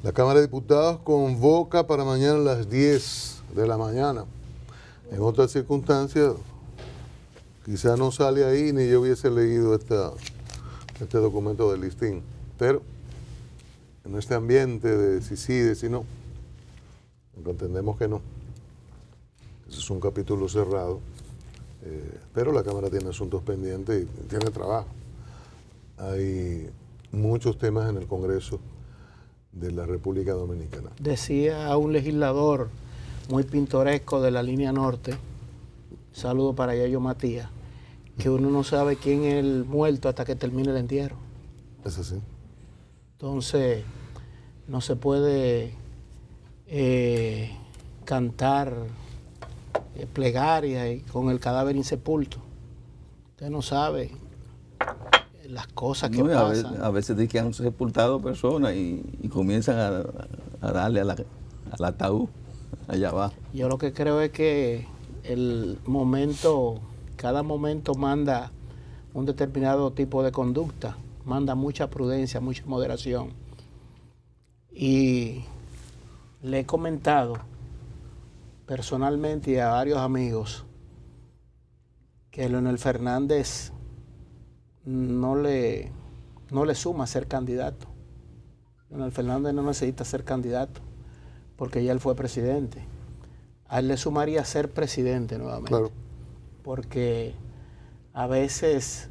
La Cámara de Diputados convoca para mañana a las 10 de la mañana. En otras circunstancias, quizá no sale ahí ni yo hubiese leído este documento del listín. Pero en este ambiente de si sí, de si no, entendemos que no. Ese es un capítulo cerrado. Pero la Cámara tiene asuntos pendientes y tiene trabajo. Hay muchos temas en el Congreso de la República Dominicana. Decía un legislador muy pintoresco de la línea norte, saludo para Yayo Matías, que uno no sabe quién es el muerto hasta que termine el entierro. ¿Es así? Entonces, no se puede cantar plegaria y con el cadáver insepulto. Usted no sabe las cosas que pasan. A veces dicen que han sepultado personas y comienzan a darle al ataúd allá abajo. Yo lo que creo es que cada momento manda un determinado tipo de conducta, manda mucha prudencia, mucha moderación. Y le he comentado personalmente y a varios amigos que Leonel Fernández no le suma ser candidato. Leonel Fernández no necesita ser candidato porque ya él fue presidente. A él le sumaría ser presidente nuevamente. Claro. Porque a veces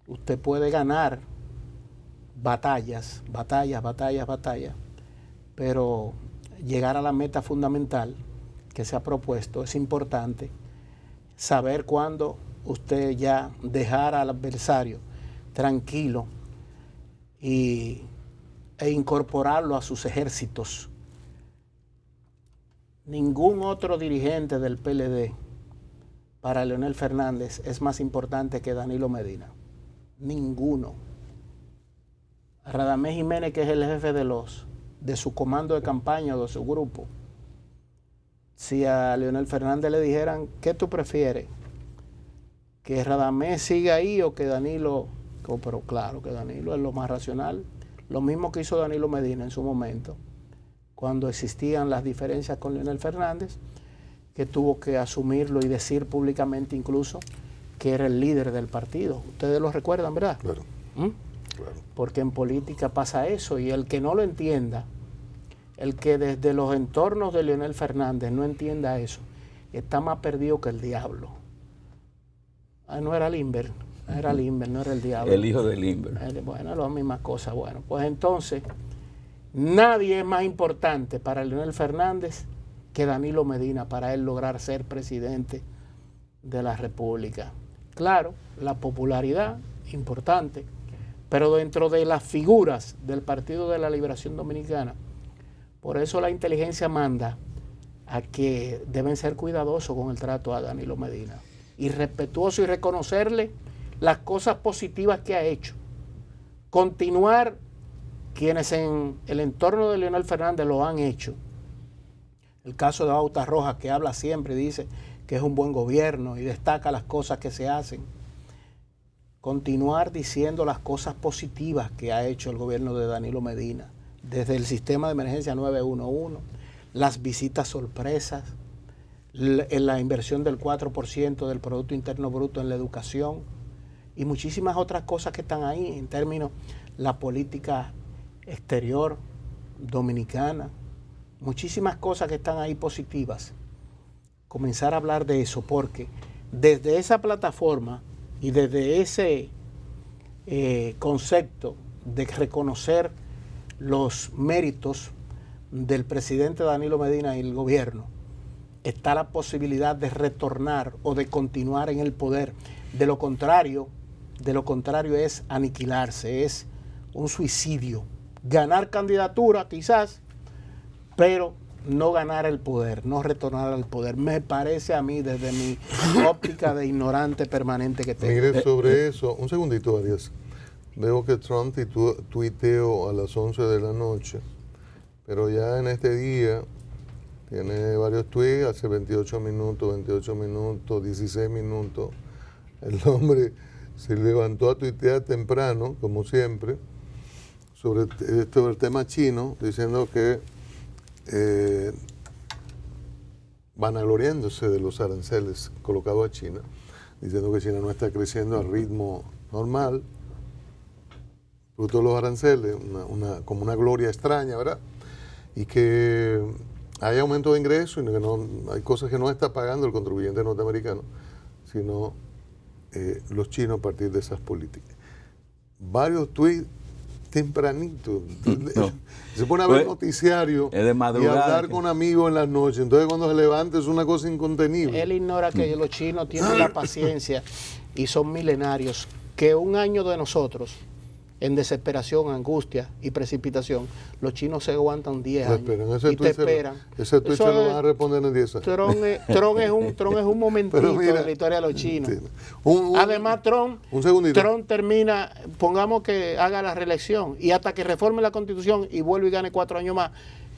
usted puede ganar batallas, pero llegar a la meta fundamental que se ha propuesto es importante. Saber cuándo usted ya dejar al adversario tranquilo e incorporarlo a sus ejércitos. Ningún otro dirigente del PLD para Leonel Fernández es más importante que Danilo Medina. Ninguno. Radamés Jiménez, que es el jefe de su comando de campaña o de su grupo, si a Leonel Fernández le dijeran, ¿qué tú prefieres? ¿Que Radamés siga ahí o que Danilo? Pero claro que Danilo es lo más racional. Lo mismo que hizo Danilo Medina en su momento, cuando existían las diferencias con Leonel Fernández, que tuvo que asumirlo y decir públicamente incluso que era el líder del partido. Ustedes lo recuerdan, ¿verdad? Claro. Claro. Porque en política pasa eso, y el que no lo entienda, el que desde los entornos de Leonel Fernández no entienda eso, está más perdido que el diablo. No era Limber, no era el diablo. El hijo de Limber. Bueno, las mismas cosas. Bueno, pues entonces, nadie es más importante para Leonel Fernández que Danilo Medina para él lograr ser presidente de la República. Claro, la popularidad, importante, pero dentro de las figuras del Partido de la Liberación Dominicana, por eso la inteligencia manda a que deben ser cuidadosos con el trato a Danilo Medina y respetuoso y reconocerle las cosas positivas que ha hecho. Continuar quienes en el entorno de Leonel Fernández lo han hecho. El caso de Bauta Rojas, que habla siempre y dice que es un buen gobierno y destaca las cosas que se hacen. Continuar diciendo las cosas positivas que ha hecho el gobierno de Danilo Medina, desde el sistema de emergencia 911, las visitas sorpresas, la inversión del 4% del Producto Interno Bruto en la educación y muchísimas otras cosas que están ahí en términos de la política exterior dominicana, muchísimas cosas que están ahí positivas. Comenzar a hablar de eso, porque desde esa plataforma y desde ese concepto de reconocer los méritos del presidente Danilo Medina y el gobierno, está la posibilidad de retornar o de continuar en el poder. De lo contrario es aniquilarse, es un suicidio. Ganar candidatura quizás, pero no ganar el poder, no retornar al poder. Me parece a mí, desde mi óptica de ignorante permanente que tengo. Mire, sobre eso, un segundito, Arias. Veo que Trump tuiteó a las 11 de la noche, pero ya en este día tiene varios tweets, hace 28 minutos, 16 minutos. El hombre se levantó a tuitear temprano, como siempre, sobre el tema chino, diciendo que vanagloriándose de los aranceles colocados a China, diciendo que China no está creciendo al ritmo normal, fruto de los aranceles, como una gloria extraña, ¿verdad? Y que hay aumento de ingresos y que no, hay cosas que no está pagando el contribuyente norteamericano, sino los chinos a partir de esas políticas. Varios tweets tempranito. No. Se pone a ver Pues, noticiario es de y madrugada hablar que- con amigos en las noches. Entonces cuando se levanta es una cosa incontenible. Él ignora que los chinos tienen la paciencia y son milenarios, que un año de nosotros, en desesperación, angustia y precipitación, los chinos se aguantan 10 Lo años esperan. Ese y te tweet esperan. Ese tweet Eso se lo es- van a responder en 10 años. Trump es un momentito Pero mira, de la historia de los chinos. sí. Además, Trump un segundito. termina, pongamos que haga la reelección y hasta que reforme la constitución y vuelva y gane 4 años más.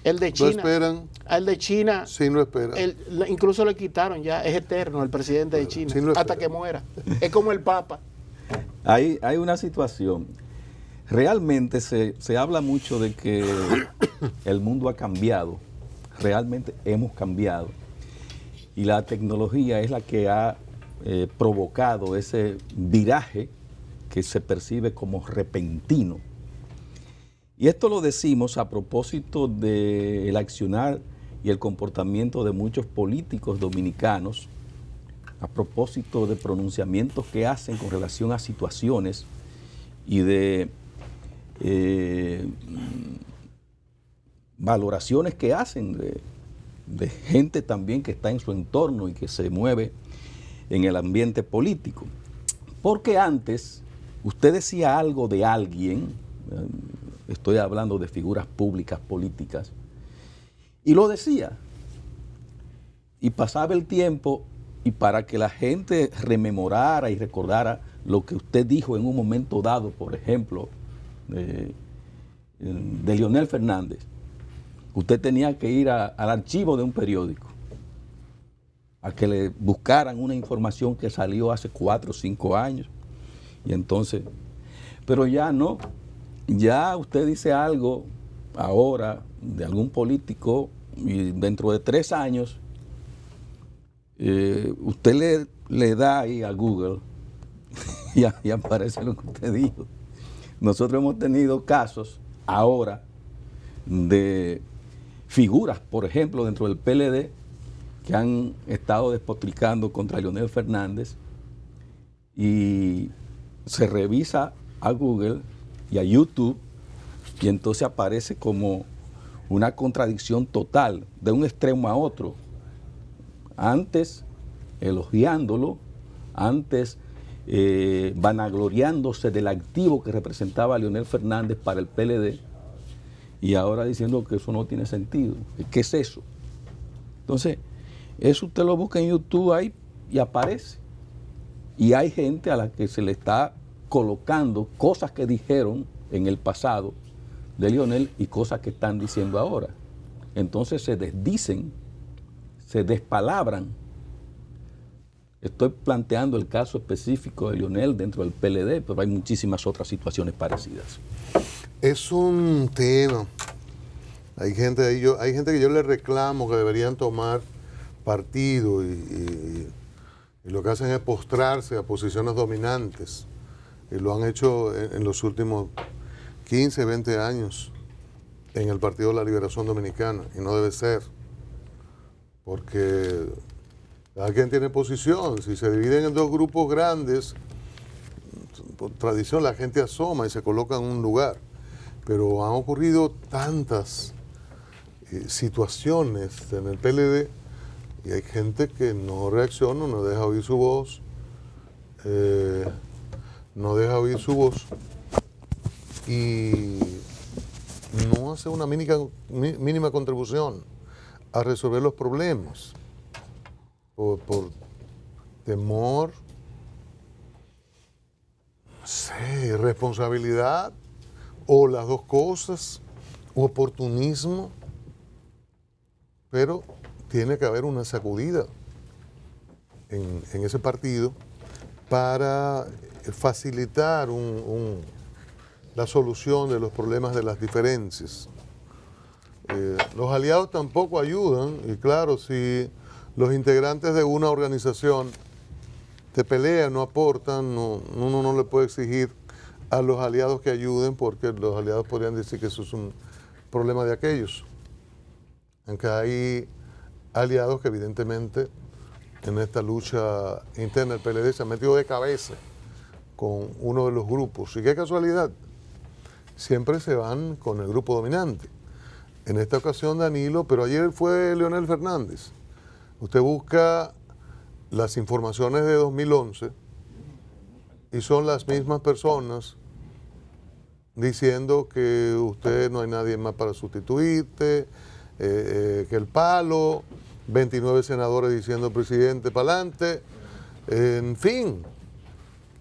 El de Lo China, esperan, el de China, sí lo esperan. incluso le quitaron ya, es eterno el presidente de China, sí lo hasta espera. que muera. Es como el Papa. Hay una situación. Realmente se habla mucho de que el mundo ha cambiado. Realmente hemos cambiado. Y la tecnología es la que ha provocado ese viraje que se percibe como repentino. Y esto lo decimos a propósito del accionar y el comportamiento de muchos políticos dominicanos, a propósito de pronunciamientos que hacen con relación a situaciones y de valoraciones que hacen de gente también que está en su entorno y que se mueve en el ambiente político. Porque antes usted decía algo de alguien, estoy hablando de figuras públicas políticas, y lo decía. Y pasaba el tiempo y para que la gente rememorara y recordara lo que usted dijo en un momento dado, por ejemplo, de Leonel Fernández, usted tenía que ir al archivo de un periódico a que le buscaran una información que salió hace 4 o 5 años. Y entonces, pero ya no, ya usted dice algo ahora de algún político y dentro de 3 años usted le da ahí a Google y aparece lo que usted dijo. Nosotros hemos tenido casos ahora de figuras, por ejemplo, dentro del PLD, que han estado despotricando contra Leonel Fernández y se revisa a Google y a YouTube y entonces aparece como una contradicción total de un extremo a otro. Antes elogiándolo, antes vanagloriándose del activo que representaba a Leonel Fernández para el PLD y ahora diciendo que eso no tiene sentido. ¿Qué es eso? Entonces, eso usted lo busca en YouTube ahí y aparece. Y hay gente a la que se le está colocando cosas que dijeron en el pasado de Leonel y cosas que están diciendo ahora. Entonces se desdicen, se despalabran. Estoy planteando el caso específico de Leonel dentro del PLD, pero hay muchísimas otras situaciones parecidas. Es un tema. Hay gente que yo le reclamo que deberían tomar partido y lo que hacen es postrarse a posiciones dominantes. Y lo han hecho en los últimos 15, 20 años en el Partido de la Liberación Dominicana. Y no debe ser. Porque cada quien tiene posición. Si se dividen en 2 grupos grandes, por tradición la gente asoma y se coloca en un lugar. Pero han ocurrido tantas situaciones en el PLD y hay gente que no reacciona, no deja oír su voz, y no hace una mínima contribución a resolver los problemas por temor, no sé, irresponsabilidad o las dos cosas, u oportunismo, pero tiene que haber una sacudida en ese partido para facilitar un la solución de los problemas de las diferencias. Los aliados tampoco ayudan, y claro, si los integrantes de una organización te pelean, no aportan, uno no le puede exigir a los aliados que ayuden, porque los aliados podrían decir que eso es un problema de aquellos. Aunque hay aliados que evidentemente en esta lucha interna del PLD se han metido de cabeza con uno de los grupos. Y qué casualidad, siempre se van con el grupo dominante. En esta ocasión Danilo, pero ayer fue Leonel Fernández. Usted busca las informaciones de 2011 y son las mismas personas diciendo que usted no hay nadie más para sustituirte, que el palo, 29 senadores diciendo presidente para adelante, en fin,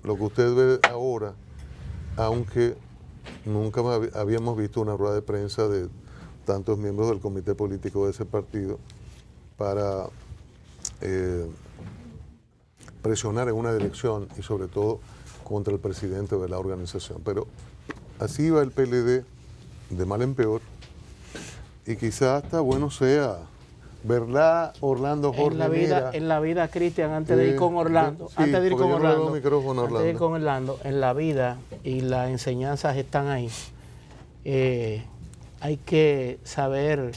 lo que usted ve ahora, aunque nunca habíamos visto una rueda de prensa de tantos miembros del comité político de ese partido para presionar en una dirección y sobre todo contra el presidente de la organización. Pero así va el PLD de mal en peor y quizás hasta bueno sea, ¿verdad, Orlando Jorge Mera? En la vida, Cristian, antes de ir con Orlando, sí, antes de ir con Orlando, antes de ir con Orlando, en la vida y las enseñanzas están ahí. Hay que saber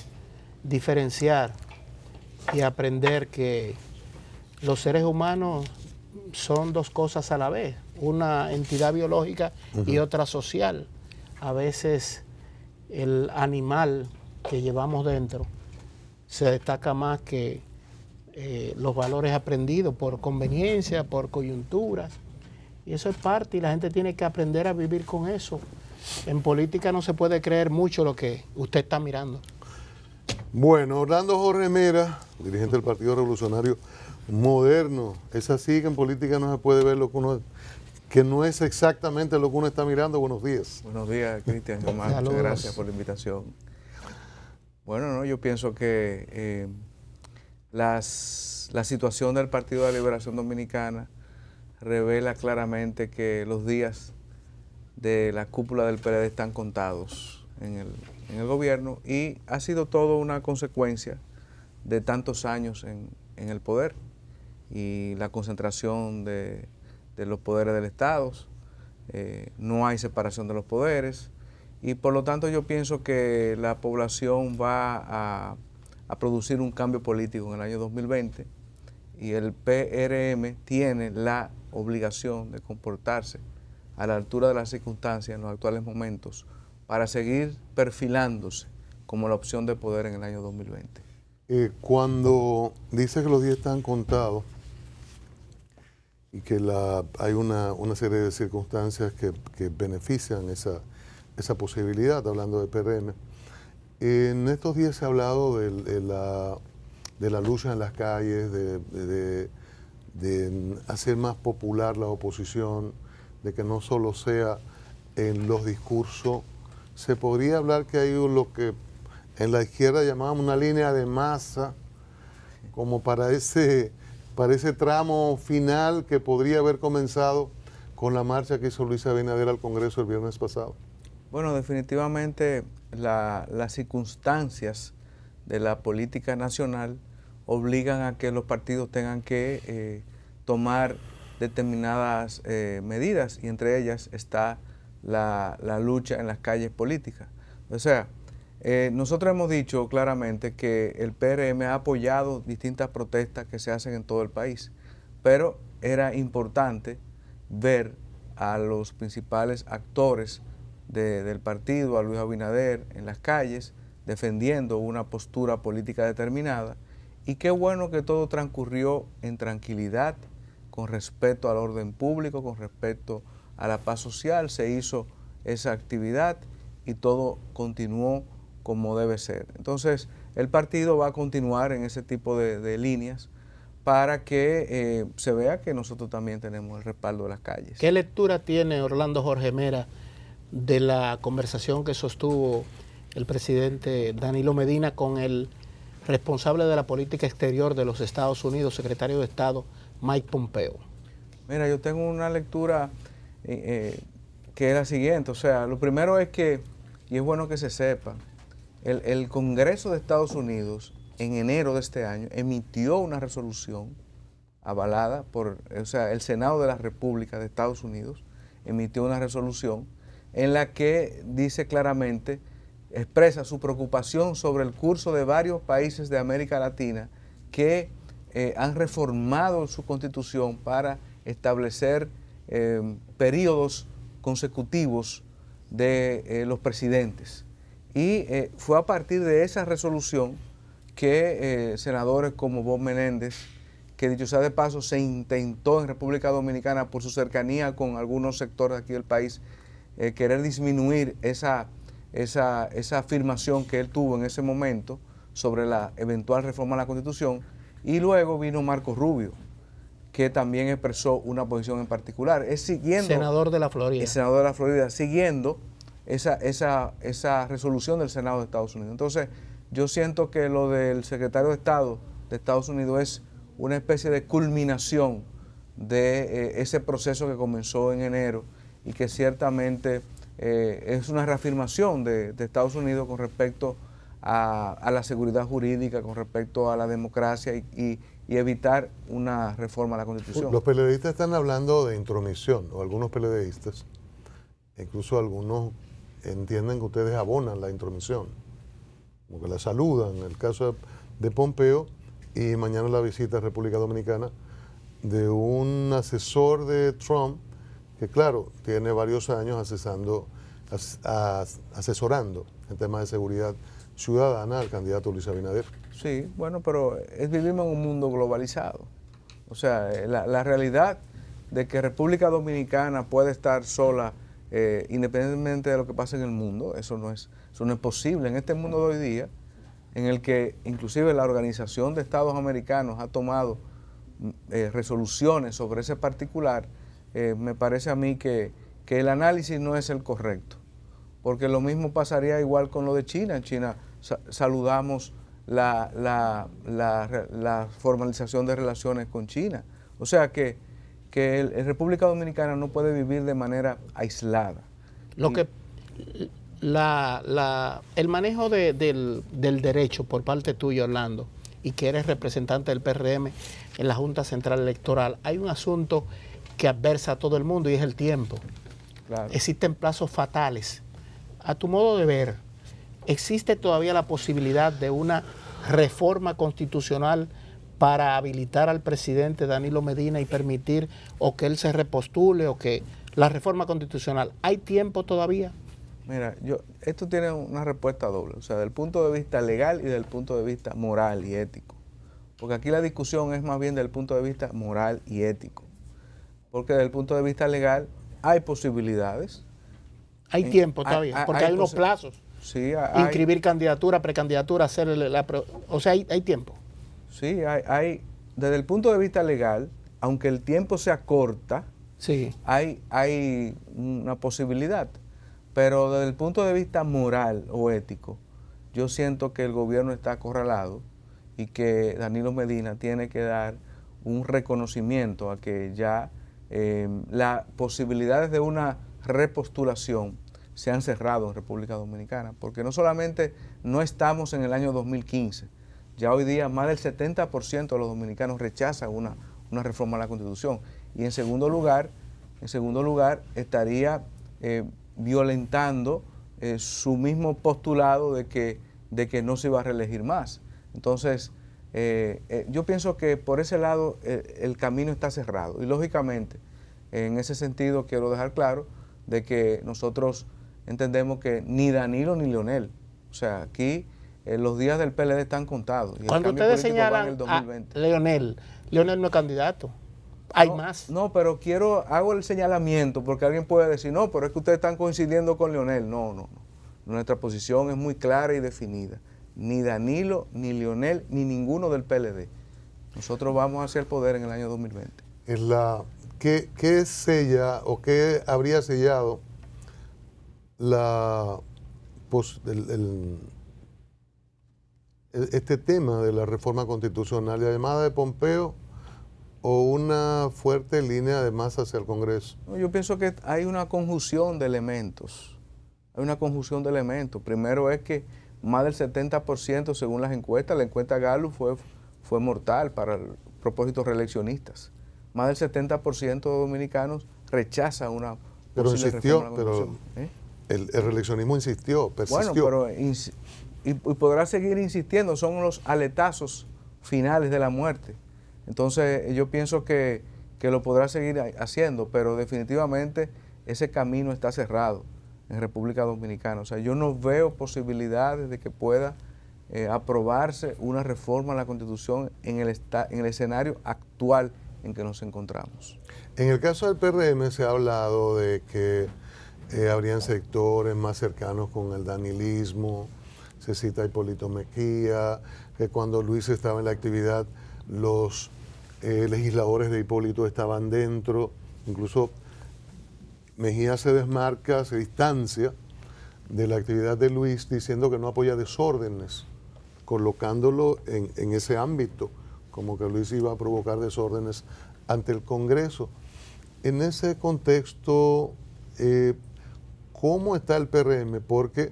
diferenciar y aprender que los seres humanos son dos cosas a la vez, una entidad biológica y otra social. A veces el animal que llevamos dentro se destaca más que los valores aprendidos por conveniencia, por coyunturas. Y eso es parte y la gente tiene que aprender a vivir con eso. En política no se puede creer mucho lo que usted está mirando. Bueno, Orlando Jorge Mera, dirigente del Partido Revolucionario Moderno. Es así que en política no se puede ver lo que no es exactamente lo que uno está mirando. Buenos días. Buenos días, Cristian. Muchas gracias por la invitación. Bueno, no, yo pienso que la situación del Partido de la Liberación Dominicana revela claramente que los días de la cúpula del PLD están contados en el gobierno y ha sido todo una consecuencia de tantos años en el poder y la concentración de los poderes del Estado. No hay separación de los poderes y por lo tanto yo pienso que la población va a producir un cambio político en el año 2020 y el PRM tiene la obligación de comportarse a la altura de las circunstancias en los actuales momentos para seguir perfilándose como la opción de poder en el año 2020. Cuando dice que los días están contados y que hay una serie de circunstancias que benefician esa posibilidad, hablando de PRM, en estos días se ha hablado de la lucha en las calles, de hacer más popular la oposición, de que no solo sea en los discursos. Se podría hablar que hay lo que en la izquierda llamábamos una línea de masa, como para ese tramo final que podría haber comenzado con la marcha que hizo Luis Abinader al Congreso el viernes pasado. Bueno, definitivamente las circunstancias de la política nacional obligan a que los partidos tengan que tomar determinadas medidas y entre ellas está la lucha en las calles políticas. O sea, nosotros hemos dicho claramente que el PRM ha apoyado distintas protestas que se hacen en todo el país, pero era importante ver a los principales actores del partido, a Luis Abinader, en las calles, defendiendo una postura política determinada, y qué bueno que todo transcurrió en tranquilidad, con respeto al orden público, con respeto a la paz social, se hizo esa actividad y todo continuó como debe ser. Entonces, el partido va a continuar en ese tipo de líneas para que se vea que nosotros también tenemos el respaldo de las calles. ¿Qué lectura tiene Orlando Jorge Mera de la conversación que sostuvo el presidente Danilo Medina con el responsable de la política exterior de los Estados Unidos, secretario de Estado Mike Pompeo? Mira, yo tengo una lectura que es la siguiente. O sea, lo primero es que, y es bueno que se sepa, el Congreso de Estados Unidos en enero de este año emitió una resolución avalada por, o sea, el Senado de la República de Estados Unidos emitió una resolución en la que dice claramente, expresa su preocupación sobre el curso de varios países de América Latina que han reformado su constitución para establecer periodos consecutivos de los presidentes. Y fue a partir de esa resolución que senadores como Bob Menéndez, que dicho sea de paso, se intentó en República Dominicana por su cercanía con algunos sectores aquí del país, querer disminuir esa afirmación que él tuvo en ese momento sobre la eventual reforma a la Constitución. Y luego vino Marco Rubio, que también expresó una posición en particular. Es siguiendo, senador de la Florida. El senador de la Florida, siguiendo esa resolución del Senado de Estados Unidos. Entonces, yo siento que lo del secretario de Estado de Estados Unidos es una especie de culminación de ese proceso que comenzó en enero y que ciertamente es una reafirmación de Estados Unidos con respecto a la seguridad jurídica, con respecto a la democracia y evitar una reforma a la Constitución. Los PLDistas están hablando de intromisión, o algunos PLDistas, incluso algunos entienden que ustedes abonan la intromisión, como que la saludan, en el caso de Pompeo, y mañana la visita a República Dominicana de un asesor de Trump, que claro, tiene varios años asesorando en temas de seguridad ciudadana al candidato Luis Abinader. Sí, bueno, pero vivimos en un mundo globalizado. O sea, la realidad de que República Dominicana puede estar sola independientemente de lo que pase en el mundo, eso no es posible. En este mundo de hoy día, en el que inclusive la Organización de Estados Americanos ha tomado resoluciones sobre ese particular, me parece a mí que el análisis no es el correcto. Porque lo mismo pasaría igual con lo de China. En China saludamos la formalización de relaciones con China. O sea que República Dominicana no puede vivir de manera aislada. El manejo del derecho por parte tuya, Orlando, y que eres representante del PRM en la Junta Central Electoral, hay un asunto que adversa a todo el mundo y es el tiempo. Claro. Existen plazos fatales. A tu modo de ver, ¿existe todavía la posibilidad de una reforma constitucional para habilitar al presidente Danilo Medina y permitir o que él se repostule o que la reforma constitucional? ¿Hay tiempo todavía? Mira, esto tiene una respuesta doble, o sea, del punto de vista legal y del punto de vista moral y ético. Porque aquí la discusión es más bien del punto de vista moral y ético. Porque desde el punto de vista legal hay posibilidades. Hay tiempo todavía, porque hay unos plazos. Sí, inscribir candidatura, precandidatura, hacer o sea, hay tiempo. Sí, hay desde el punto de vista legal, aunque el tiempo se acorta, sí, hay una posibilidad. Pero desde el punto de vista moral o ético, yo siento que el gobierno está acorralado y que Danilo Medina tiene que dar un reconocimiento a que ya las posibilidades de una repostulación se han cerrado en República Dominicana, porque no solamente no estamos en el año 2015, ya hoy día más del 70% de los dominicanos rechazan una reforma a la Constitución. Y en segundo lugar estaría violentando su mismo postulado de que no se iba a reelegir más. Entonces, yo pienso que por ese lado el camino está cerrado. Y lógicamente, en ese sentido quiero dejar claro de que nosotros entendemos que ni Danilo ni Leonel, o sea, aquí los días del PLD están contados. Y cuando ustedes señalan a Leonel no es candidato. Hay más. No, pero hago el señalamiento porque alguien puede decir, no, pero es que ustedes están coincidiendo con Leonel. No. Nuestra posición es muy clara y definida. Ni Danilo, ni Leonel, ni ninguno del PLD. Nosotros vamos hacia el poder en el año 2020. ¿Qué sella o qué habría sellado este tema de la reforma constitucional? La llamada de Pompeo o una fuerte línea de más hacia el Congreso? No, yo pienso que hay una conjunción de elementos. Hay una conjunción de elementos. Primero es que más del 70%, según las encuestas, la encuesta Gallup fue mortal para propósitos reeleccionistas. Más del 70% de dominicanos rechaza una Pero posible insistió, reforma de la Constitución. el reeleccionismo insistió, persistió. Bueno, pero y podrá seguir insistiendo, son los aletazos finales de la muerte. Entonces yo pienso que lo podrá seguir haciendo, pero definitivamente ese camino está cerrado en República Dominicana. O sea, yo no veo posibilidades de que pueda aprobarse una reforma a la Constitución en el escenario actual en que nos encontramos. En el caso del PRM se ha hablado de que habrían sectores más cercanos con el danilismo, se cita a Hipólito Mejía, que cuando Luis estaba en la actividad los legisladores de Hipólito estaban dentro, incluso Mejía se desmarca, se distancia de la actividad de Luis diciendo que no apoya desórdenes, colocándolo en ese ámbito, como que Luis iba a provocar desórdenes ante el Congreso. En ese contexto, ¿cómo está el PRM? Porque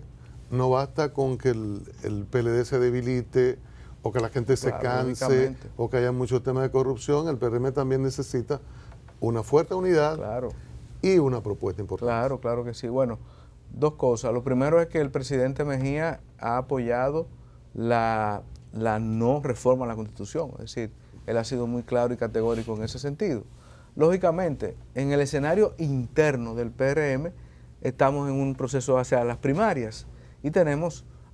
no basta con que el PLD se debilite o que la gente se canse o que haya muchos temas de corrupción. El PRM también necesita una fuerte unidad y una propuesta importante. Claro que sí. Bueno, dos cosas. Lo primero es que el presidente Mejía ha apoyado la no reforma a la Constitución. Es decir, él ha sido muy claro y categórico en ese sentido. Lógicamente, en el escenario interno del PRM, estamos en un proceso hacia las primarias y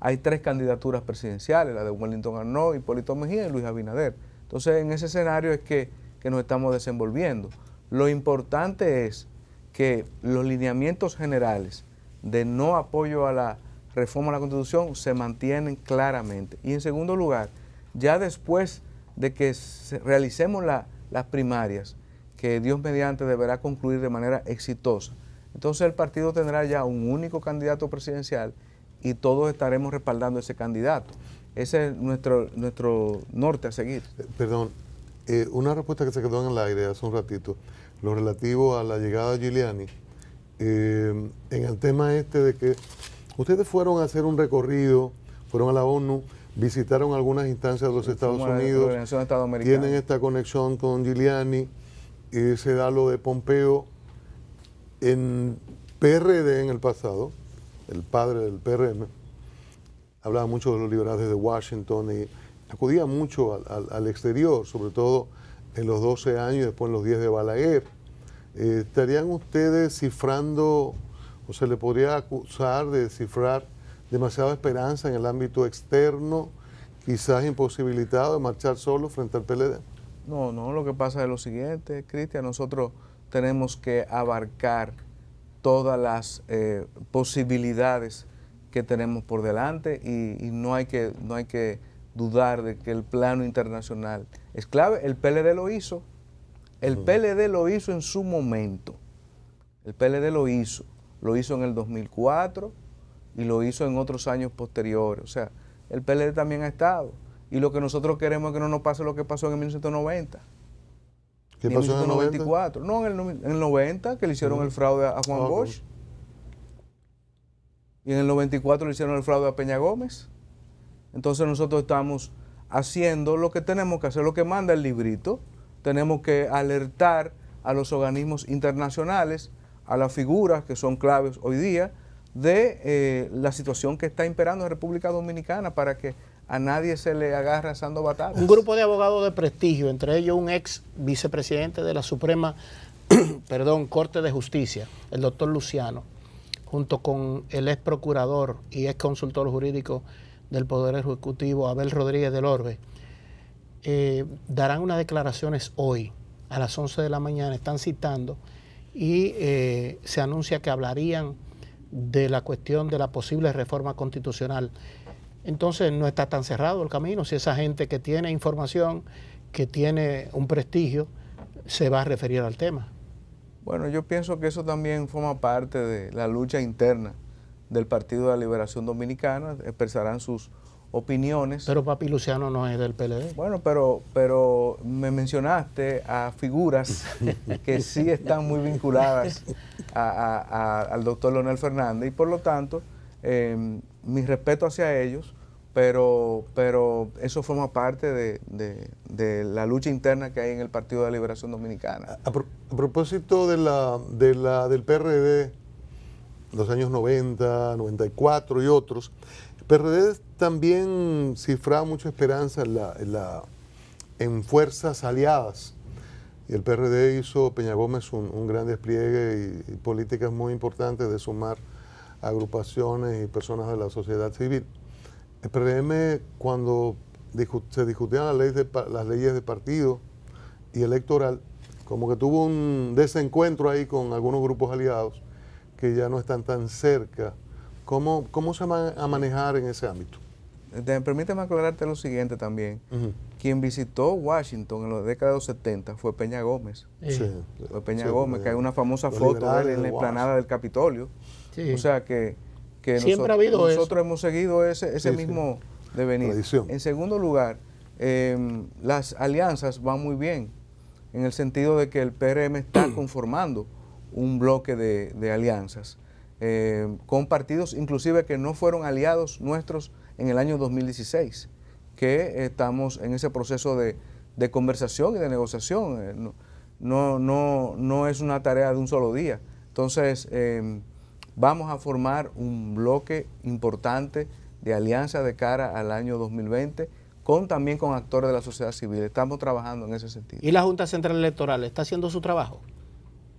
hay 3 candidaturas presidenciales, la de Wellington Arnaud, Hipólito Mejía y Luis Abinader. Entonces, en ese escenario es que nos estamos desenvolviendo. Lo importante es que los lineamientos generales de no apoyo a la reforma a la Constitución se mantienen claramente. Y en segundo lugar, ya después de que realicemos las primarias, que Dios mediante deberá concluir de manera exitosa, entonces el partido tendrá ya un único candidato presidencial y todos estaremos respaldando ese candidato. Ese es nuestro norte a seguir. Perdón, una respuesta que se quedó en el aire hace un ratito, lo relativo a la llegada de Giuliani, en el tema de que ustedes fueron a hacer un recorrido, fueron a la ONU, visitaron algunas instancias de los Estados Unidos, tienen esta conexión con Giuliani, se da lo de Pompeo. En PRD en el pasado, el padre del PRM, hablaba mucho de los liberales de Washington y acudía mucho al exterior, sobre todo en los 12 años y después en los 10 de Balaguer. ¿Estarían ustedes cifrando, o se le podría acusar de cifrar demasiada esperanza en el ámbito externo, quizás imposibilitado de marchar solo frente al PLD? No, lo que pasa es lo siguiente, Cristian, nosotros tenemos que abarcar todas las posibilidades que tenemos por delante y no hay que dudar de que el plano internacional es clave. El PLD lo hizo. El PLD lo hizo en su momento. El PLD lo hizo en el 2004 y lo hizo en otros años posteriores. O sea, el PLD también ha estado. Y lo que nosotros queremos es que no nos pase lo que pasó en 1990. ¿Qué pasó en el 1994? No, en el 90, que le hicieron el fraude a Juan Bosch. Y en el 94 le hicieron el fraude a Peña Gómez. Entonces nosotros estamos haciendo lo que tenemos que hacer, lo que manda el librito. Tenemos que alertar a los organismos internacionales, a las figuras que son claves hoy día, de la situación que está imperando en República Dominicana para que a nadie se le agarre asando batatas. Un grupo de abogados de prestigio, entre ellos un ex vicepresidente de la Suprema Corte de Justicia, el doctor Luciano, junto con el ex procurador y ex consultor jurídico del Poder Ejecutivo, Abel Rodríguez del Orbe, darán unas declaraciones hoy a las 11 de la mañana, están citando, y se anuncia que hablarían de la cuestión de la posible reforma constitucional. Entonces no está tan cerrado el camino si esa gente que tiene información, que tiene un prestigio, se va a referir al tema. Bueno, yo pienso que eso también forma parte de la lucha interna del Partido de la Liberación Dominicana. Expresarán sus opiniones. Pero Papi Luciano no es del PLD. Bueno, pero me mencionaste a figuras que sí están muy vinculadas al doctor Leonel Fernández y por lo tanto, mi respeto hacia ellos, pero eso forma parte de la lucha interna que hay en el Partido de la Liberación Dominicana. A propósito del PRD, los años 90, 94 y otros, el PRD también cifraba mucha esperanza en fuerzas aliadas. Y el PRD hizo, Peña Gómez, un gran despliegue y políticas muy importantes de sumar agrupaciones y personas de la sociedad civil. El PRM, cuando se discutían las leyes de partido y electoral, como que tuvo un desencuentro ahí con algunos grupos aliados que ya no están tan cerca. ¿Cómo se va a manejar en ese ámbito? Permíteme aclararte lo siguiente también. Quien visitó Washington en la década de los 70 fue Peña Gómez. Sí. Fue Peña Gómez, que hay una famosa foto de él en la explanada del Capitolio. Sí. O sea que siempre ha habido nosotros hemos seguido ese mismo devenir. Tradición. En segundo lugar, las alianzas van muy bien, en el sentido de que el PRM está conformando un bloque de alianzas con partidos inclusive que no fueron aliados nuestros en el año 2016, que estamos en ese proceso de conversación y de negociación. No es una tarea de un solo día. Entonces, vamos a formar un bloque importante de alianza de cara al año 2020, también con actores de la sociedad civil. Estamos trabajando en ese sentido. ¿Y la Junta Central Electoral está haciendo su trabajo?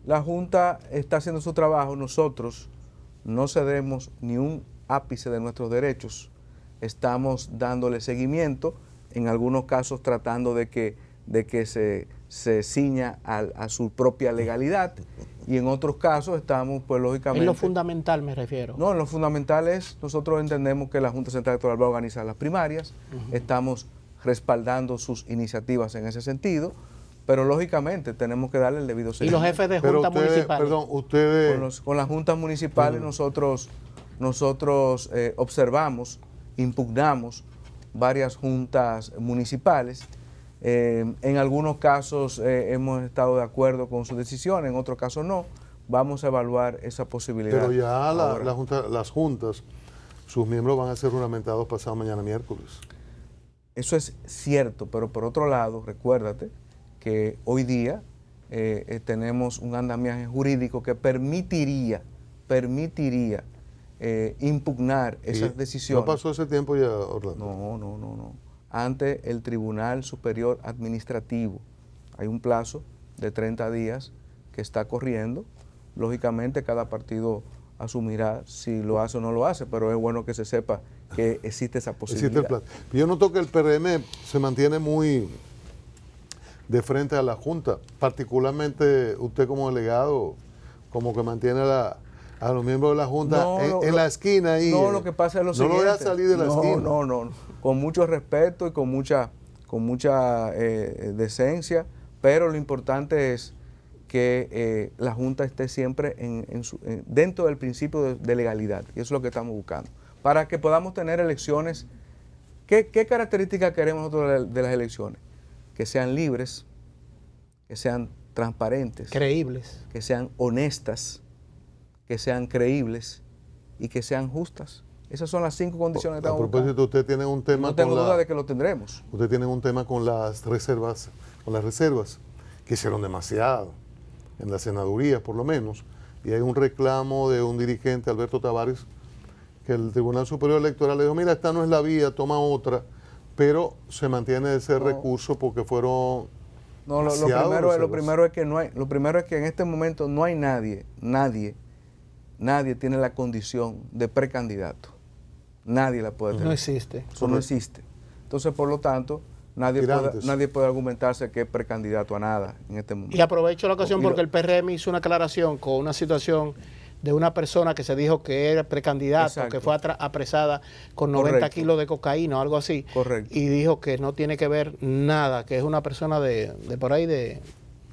La Junta está haciendo su trabajo. Nosotros no cedemos ni un ápice de nuestros derechos. Estamos dándole seguimiento, en algunos casos tratando de que se ciña a su propia legalidad, y en otros casos estamos, pues lógicamente... En lo fundamental me refiero. No, en lo fundamental es, nosotros entendemos que la Junta Central Electoral va a organizar las primarias, estamos respaldando sus iniciativas en ese sentido, pero lógicamente tenemos que darle el debido seguimiento. ¿Y los jefes de juntas municipales? Perdón, ustedes... Con las juntas municipales nosotros observamos, impugnamos varias juntas municipales. En algunos casos hemos estado de acuerdo con sus decisiones, en otros casos no. Vamos a evaluar esa posibilidad. Pero ya las juntas, sus miembros van a ser juramentados pasado mañana miércoles. Eso es cierto, pero por otro lado, recuérdate que hoy día tenemos un andamiaje jurídico que permitiría impugnar esas decisiones. ¿No pasó ese tiempo ya, Orlando? No. Ante el Tribunal Superior Administrativo. Hay un plazo de 30 días que está corriendo. Lógicamente cada partido asumirá si lo hace o no lo hace, pero es bueno que se sepa que existe esa posibilidad. Existe el plan. Yo noto que el PRM se mantiene muy de frente a la Junta, particularmente usted como delegado, como que mantiene a los miembros de la Junta en la esquina ahí. No, lo que pasa es lo siguiente. No lo deja salir de la esquina. No. Con mucho respeto y con mucha decencia, pero lo importante es que la Junta esté siempre dentro del principio de legalidad, y eso es lo que estamos buscando, para que podamos tener elecciones. ¿Qué características queremos nosotros de las elecciones? Que sean libres, que sean transparentes, creíbles, que sean honestas, que sean creíbles y que sean justas. Esas son las 5 condiciones que estamos buscando. A propósito, usted tiene un tema no tengo duda de que lo tendremos. Usted tiene un tema con las reservas, que hicieron demasiado, en la senaduría por lo menos, y hay un reclamo de un dirigente, Alberto Tavares, que el Tribunal Superior Electoral le dijo, mira, esta no es la vía, toma otra, pero se mantiene ese recurso porque fueron... No, lo primero es que en este momento no hay nadie tiene la condición de precandidato. Nadie la puede tener. No existe. Eso no existe. Entonces, por lo tanto, nadie puede argumentarse que es precandidato a nada en este momento. Y aprovecho la ocasión porque el PRM hizo una aclaración con una situación de una persona que se dijo que era precandidato, exacto, que fue apresada con 90 correcto, kilos de cocaína o algo así. Correcto. Y dijo que no tiene que ver nada, que es una persona de por ahí de...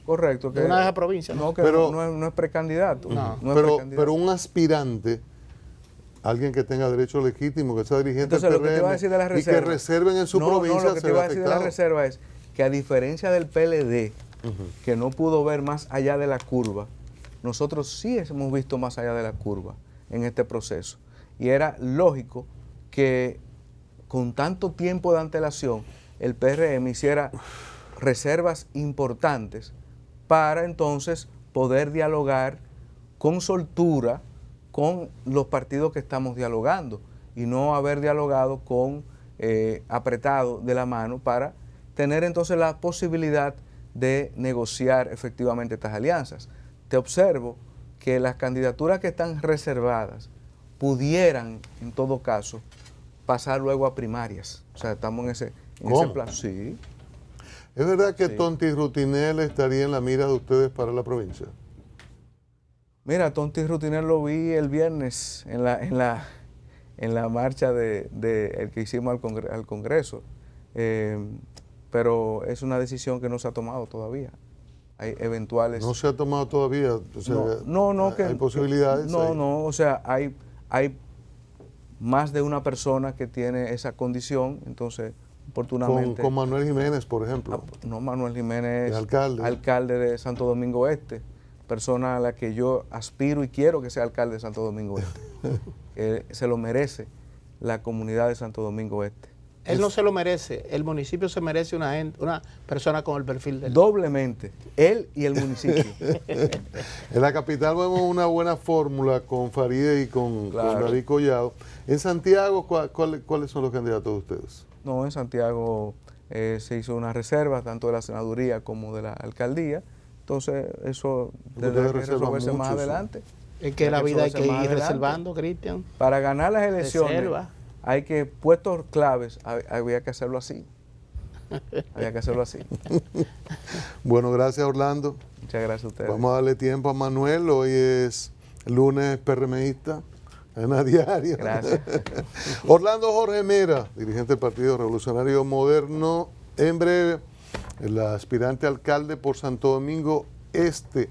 Correcto. De una de esas provincias. No, que no es precandidato. No. No es precandidato. Pero un aspirante alguien que tenga derecho legítimo, que sea dirigente Entonces, del lo que te iba a PRM, decir de la y que reserva, reserven en su provincia. No, lo que te se ve iba a decir de la afectado. reserva es que, a diferencia del PLD, que no pudo ver más allá de la curva, nosotros sí hemos visto más allá de la curva en este proceso. Y era lógico que con tanto tiempo de antelación el PRM hiciera reservas importantes para entonces poder dialogar con soltura con los partidos que estamos dialogando y no haber dialogado con apretado de la mano para tener entonces la posibilidad de negociar efectivamente estas alianzas. Te observo que las candidaturas que están reservadas pudieran, en todo caso, pasar luego a primarias. O sea, estamos en ese plan. Sí. ¿Es verdad que Sí. Tonti Rutinel estaría en la mira de ustedes para la provincia? Mira, Tonti Rutinel lo vi el viernes en la marcha el que hicimos al Congreso. Pero es una decisión que no se ha tomado todavía. Hay eventuales... No se ha tomado todavía. O sea, hay posibilidades. No, o sea, hay más de una persona que tiene esa condición, entonces, oportunamente... Con Manuel Jiménez, por ejemplo. No, Manuel Jiménez, El alcalde de Santo Domingo Este, persona a la que yo aspiro y quiero que sea alcalde de Santo Domingo Este. Se lo merece la comunidad de Santo Domingo Este. Él no se lo merece, el municipio se merece una persona con el perfil de él. Doblemente, él y el municipio. En la capital vemos una buena fórmula con Farideh y con David Collado. En Santiago, ¿cuáles son los candidatos de ustedes? No, en Santiago se hizo una reserva, tanto de la senaduría como de la alcaldía. Entonces, eso tendrá que resolverse más adelante. Es que la vida hay que ir reservando, Cristian. Para ganar las elecciones hay que, puestos claves, había que hacerlo así. Había que hacerlo así. Bueno, gracias Orlando. Muchas gracias a ustedes. Vamos a darle tiempo a Manuel. Hoy es lunes PRMista. En la diaria. Gracias. Orlando Jorge Mera, dirigente del Partido Revolucionario Moderno. En breve, el aspirante alcalde por Santo Domingo Este,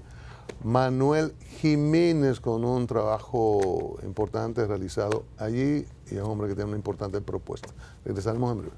Manuel Jiménez, con un trabajo importante realizado allí y es un hombre que tiene una importante propuesta. Regresaremos en breve.